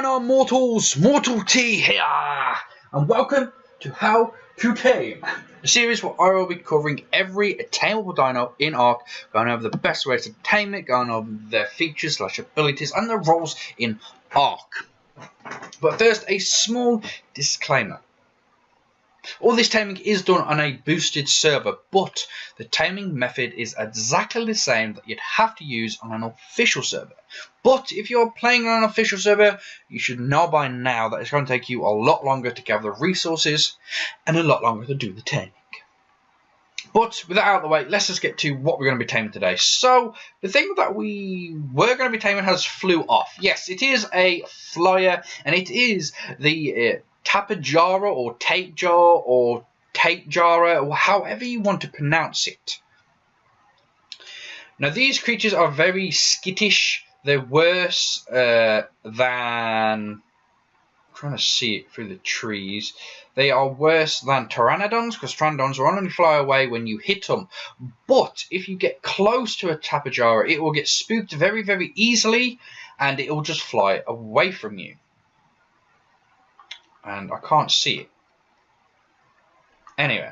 going on, mortals? Mortal T here, and welcome to How To Tame, a series where I will be covering every tameable dino in Ark, going over the best ways to tame it, going over their features, abilities, and their roles in Ark. But first, a small disclaimer. All this taming is done on a boosted server, but the taming method is exactly the same that you'd have to use on an official server. But if you're playing on an official server, you should know by now that it's going to take you a lot longer to gather resources and a lot longer to do the taming. But with that out of the way, let's just get to what we're going to be taming today. So, the thing that we were going to be taming has flew off. Yes, it is a flyer, and it is the Tapejara or Tapejar or Tapejara, or however you want to pronounce it. Now, these creatures are very skittish. They're worse than... I'm trying to see it through the trees. They are worse than Pteranodons, because Pteranodons will only fly away when you hit them. But if you get close to a Tapejara, it will get spooked very, very easily, and it will just fly away from you. And I can't see it. Anyway,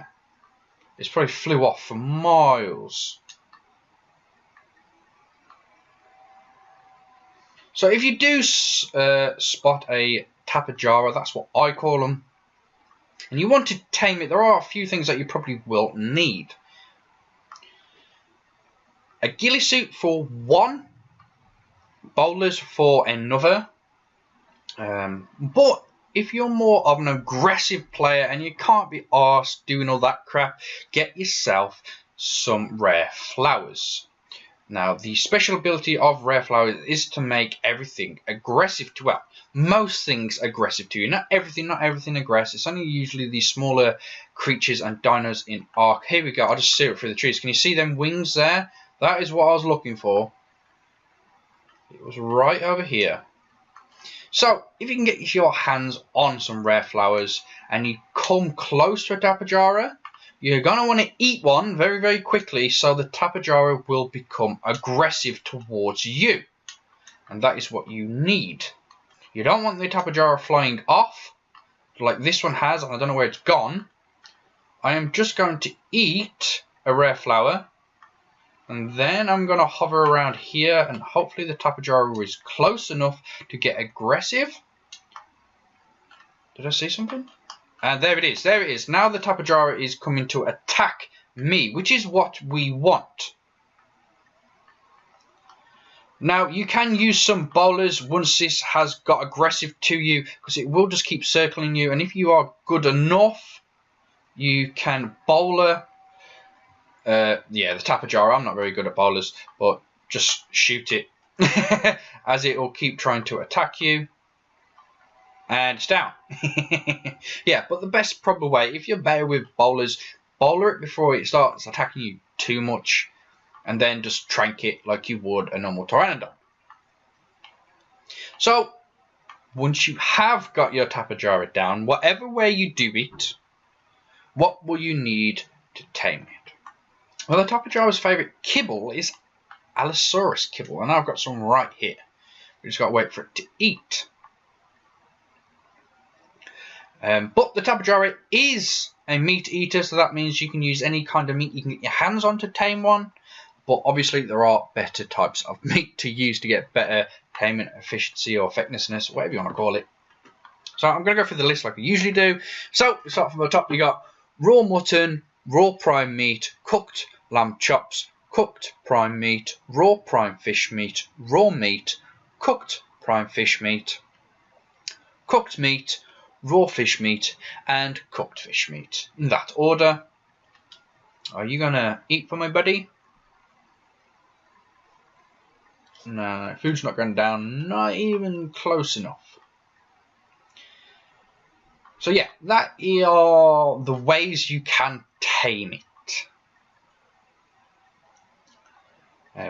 it's probably flew off for miles. So if you do spot a Tapejara, that's what I call them, and you want to tame it, there are a few things that you probably will need. A ghillie suit for one, bowlers for another, but if you're more of an aggressive player and you can't be arsed doing all that crap, get yourself some rare flowers. Now, the special ability of rare flowers is to make everything aggressive to, well, most things aggressive to you. Not everything aggressive. It's only usually the smaller creatures and dinos in Ark. Here we go. I'll just see it through the trees. Can you see them wings there? That is what I was looking for. It was right over here. So, if you can get your hands on some rare flowers and you come close to a Tapejara, you're going to want to eat one very, very quickly so the Tapejara will become aggressive towards you. And that is what you need. You don't want the Tapejara flying off like this one has, and I don't know where it's gone. I am just going to eat a rare flower. And then I'm going to hover around here, and hopefully the Tapejara is close enough to get aggressive. Did I see something? And there it is. There it is. Now the Tapejara is coming to attack me, which is what we want. Now, you can use some bowlers once this has got aggressive to you, because it will just keep circling you. And if you are good enough, you can bowler... yeah, the Tapejara. I'm not very good at bowlers, but just shoot it as it will keep trying to attack you. And it's down. Yeah, but the best probable way, if you're better with bowlers, bowler it before it starts attacking you too much, and then just trank it like you would a normal Pteranodon. So, once you have got your Tapejara down, whatever way you do it, what will you need to tame it? Well, the Tapejara's favourite kibble is Allosaurus kibble, and I've got some right here. We just got to wait for it to eat. But the Tapejara is a meat eater, so that means you can use any kind of meat you can get your hands on to tame one. But obviously there are better types of meat to use to get better taming efficiency or effectiveness, whatever you want to call it. So I'm going to go through the list like I usually do. So we start from the top. We got raw mutton, raw prime meat, cooked lamb chops, cooked prime meat, raw prime fish meat, raw meat, cooked prime fish meat, cooked meat, raw fish meat, and cooked fish meat. In that order. Are you going to eat for my buddy? No, food's not going down. Not even close enough. So yeah, that are the ways you can tame it.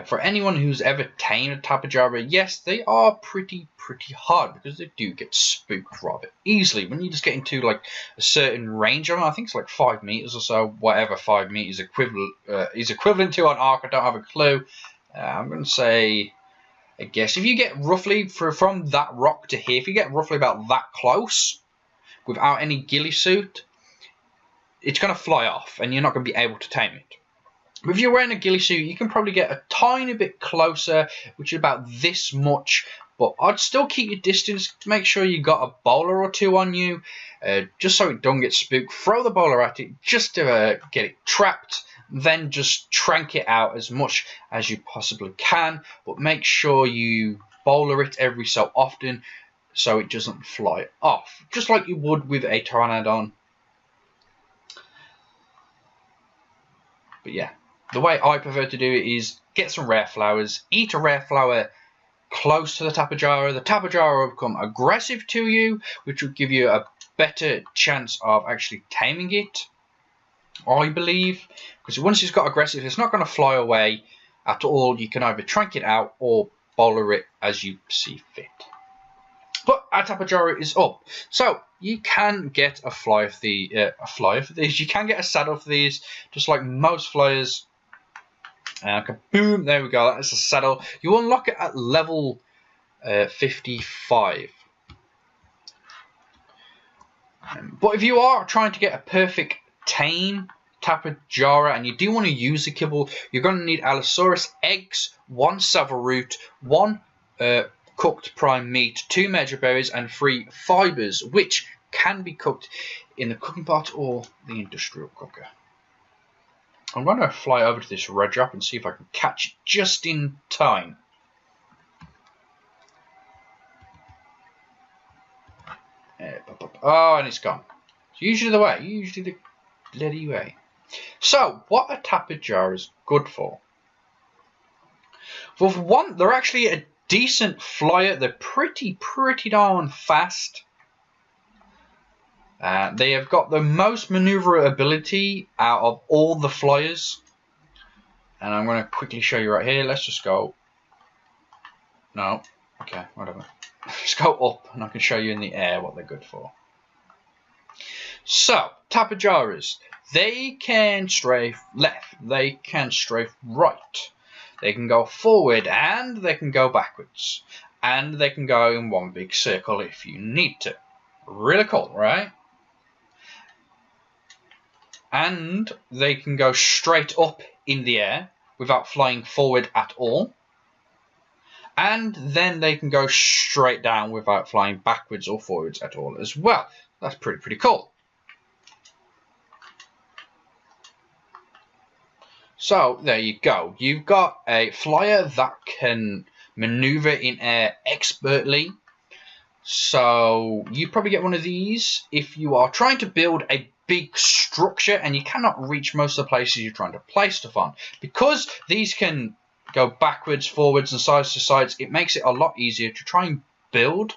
For anyone who's ever tamed a Tapejara, yes, they are pretty hard, because they do get spooked rather easily. When you just get into like a certain range of them, I think it's like 5 meters or so, whatever 5 meters is equivalent to on Ark. I don't have a clue. I'm going to say I guess if you get roughly from that rock to here, if you get roughly about that close without any ghillie suit, it's going to fly off and you're not going to be able to tame it. But if you're wearing a ghillie suit, you can probably get a tiny bit closer, which is about this much. But I'd still keep your distance to make sure you got a bowler or two on you, just so it don't get spooked. Throw the bowler at it just to get it trapped. Then just trank it out as much as you possibly can. But make sure you bowler it every so often so it doesn't fly off. Just like you would with a pteranodon. But yeah, the way I prefer to do it is get some rare flowers, eat a rare flower close to the Tapejara. The Tapejara will become aggressive to you, which will give you a better chance of actually taming it, I believe. Because once it's got aggressive, it's not going to fly away at all. You can either trank it out or bowler it as you see fit. But our Tapejara is up, so you can get a flyer for these. You can get a saddle for these, just like most flyers. Boom! There we go. That's a saddle. You unlock it at level 55. But if you are trying to get a perfect tame Tapejara and you do want to use the kibble, you're going to need Allosaurus eggs, 1 savor root, 1 cooked prime meat, 2 major berries, and 3 fibers, which can be cooked in the cooking pot or the industrial cooker. I'm going to fly over to this red drop and see if I can catch it just in time. Oh, and it's gone. It's usually the way. Usually the bloody way. So, what a Tapejara is good for? Well, for one, they're actually a decent flyer. They're pretty darn fast. They have got the most maneuverability out of all the flyers. And I'm going to quickly show you right here. Let's just go. No. Okay, whatever. Let's go up and I can show you in the air what they're good for. So, Tapejaras. They can strafe left. They can strafe right. They can go forward and they can go backwards. And they can go in one big circle if you need to. Really cool, right? And they can go straight up in the air without flying forward at all. And then they can go straight down without flying backwards or forwards at all as well. That's pretty cool. So there you go. You've got a flyer that can maneuver in air expertly. So you probably get one of these if you are trying to build a big structure and you cannot reach most of the places you're trying to place stuff on. Because these can go backwards, forwards and sides to sides, it makes it a lot easier to try and build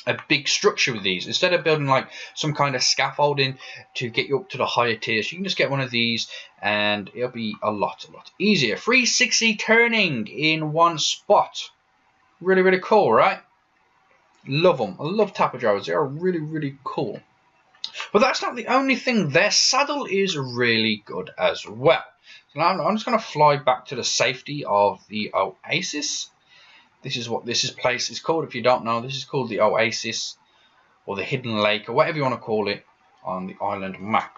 a big structure with these. Instead of building like some kind of scaffolding to get you up to the higher tiers, you can just get one of these and it'll be a lot easier. 360 turning in one spot. Really cool, right? Love them. I love Tapejaras. They are really cool. But that's not the only thing. Their saddle is really good as well. So now I'm just going to fly back to the safety of the Oasis. This is what this place is called. If you don't know, this is called the Oasis or the Hidden Lake or whatever you want to call it on the island map.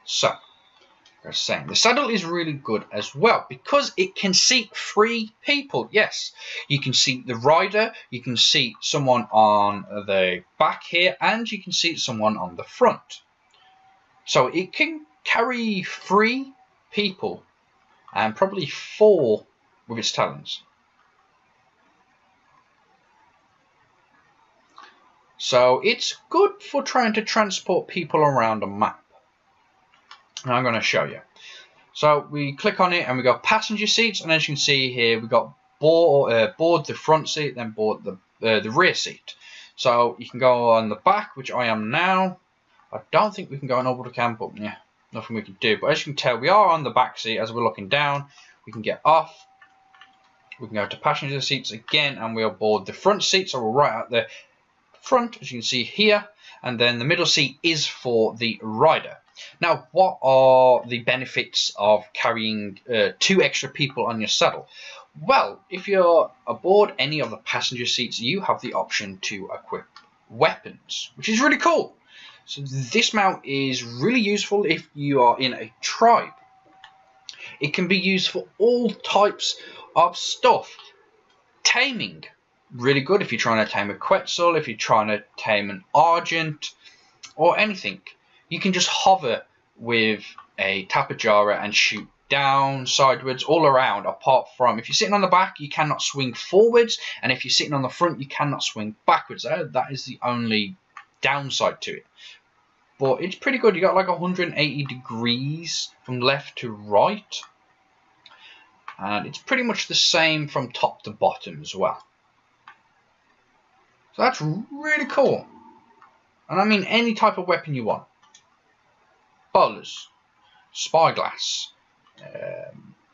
So, like I was saying, the saddle is really good as well because it can seat 3 people. Yes, you can seat the rider, you can seat someone on the back here, and you can seat someone on the front. So it can carry 3 people and probably 4 with its talons. So it's good for trying to transport people around a map. Now I'm going to show you. So we click on it and we got passenger seats, and as you can see here we got board the front seat, then board the rear seat. So you can go on the back, which I am now. I don't think we can go on over the camp, but yeah, nothing we can do. But as you can tell, we are on the back seat. As we're looking down, we can get off. We can go to passenger seats again and we'll board the front seat. So we're right at the front, as you can see here. And then the middle seat is for the rider. Now, what are the benefits of carrying 2 extra people on your saddle? Well, if you're aboard any of the passenger seats, you have the option to equip weapons, which is really cool. So this mount is really useful if you are in a tribe. It can be used for all types of stuff. Taming, really good if you're trying to tame a Quetzal, if you're trying to tame an Argent, or anything. You can just hover with a Tapejara and shoot down, sideways, all around, apart from if you're sitting on the back, you cannot swing forwards, and if you're sitting on the front, you cannot swing backwards. That is the only downside to it. But it's pretty good. You got like 180 degrees from left to right. And it's pretty much the same from top to bottom as well. So that's really cool. And I mean any type of weapon you want. Bowlers, spyglass,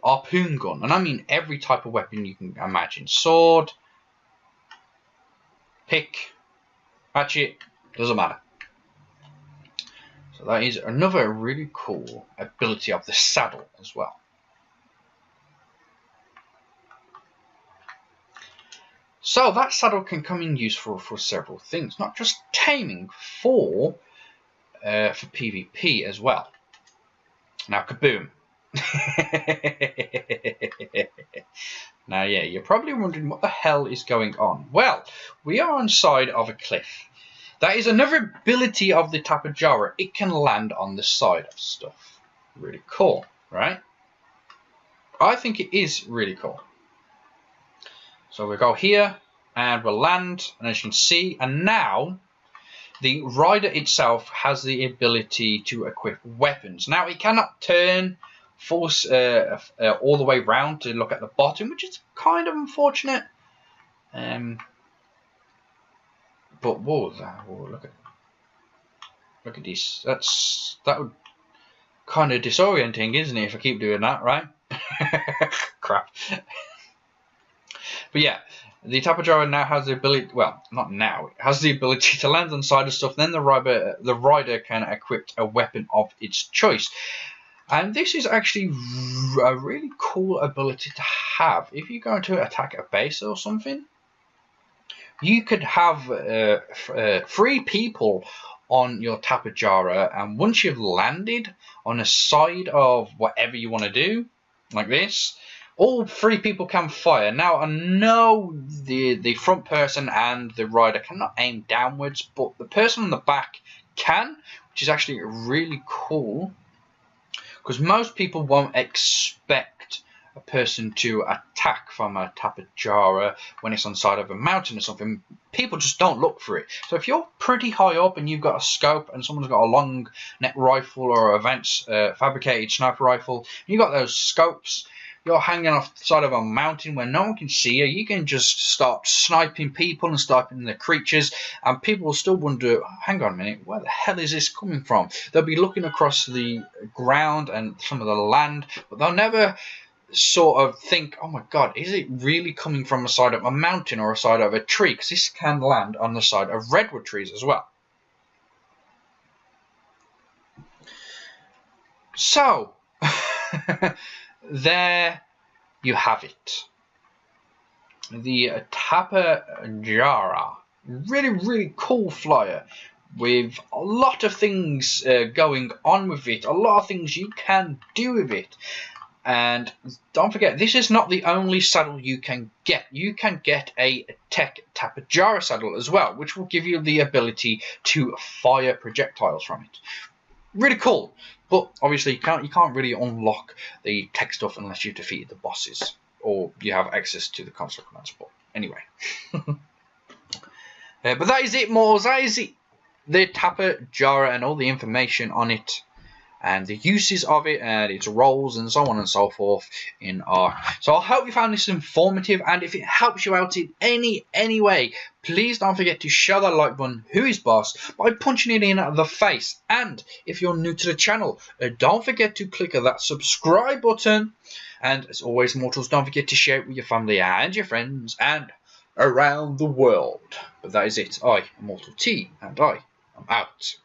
harpoon gun. And I mean every type of weapon you can imagine. Sword, pick, hatchet, doesn't matter. So that is another really cool ability of the saddle as well. So that saddle can come in useful for several things, not just taming, for PvP as well. Now, kaboom! Now, yeah, you're probably wondering what the hell is going on. Well, we are on the side of a cliff. That is another ability of the Tapejara. It can land on the side of stuff. Really cool, right? I think it is really cool. So we'll go here and we'll land, and as you can see, and now the rider itself has the ability to equip weapons. Now it cannot turn force all the way round to look at the bottom, which is kind of unfortunate. But whoa, look at this. That would kind of disorienting, isn't it? If I keep doing that, right? Crap. But yeah, the Tapejara now has the ability. Well, not now. It has the ability to land on side of stuff. Then the rider can equip a weapon of its choice. And this is actually a really cool ability to have. If you're going to attack a base or something, you could have 3 people on your Tapejara, and once you've landed on a side of whatever you want to do, like this, all 3 people can fire. Now, I know the front person and the rider cannot aim downwards, but the person on the back can, which is actually really cool, because most people won't expect a person to attack from a Tapejara when it's on the side of a mountain or something. People just don't look for it. So if you're pretty high up and you've got a scope and someone's got a long neck rifle or advanced fabricated sniper rifle, you've got those scopes, you're hanging off the side of a mountain where no one can see you, you can just start sniping people and sniping the creatures, and people will still wonder, hang on a minute, where the hell is this coming from? They'll be looking across the ground and some of the land, but they'll never sort of think, oh my god, is it really coming from the side of a mountain or a side of a tree? Because this can land on the side of redwood trees as well. So, there you have it. The Tapejara. Really cool flyer with a lot of things going on with it. A lot of things you can do with it. And don't forget, this is not the only saddle you can get. You can get a Tech Tapejara saddle as well, which will give you the ability to fire projectiles from it. Really cool. But obviously you can't really unlock the tech stuff unless you've defeated the bosses or you have access to the console commands. But anyway. But that is it, Mortals. That is it. The Tapejara and all the information on it, and the uses of it, and its roles, and so on and so forth in Ark. So I hope you found this informative, and if it helps you out in any way, please don't forget to show that like button, who is boss, by punching it in the face. And if you're new to the channel, don't forget to click that subscribe button. And as always, Mortals, don't forget to share it with your family and your friends and around the world. But that is it. I am Mortal T, and I am out.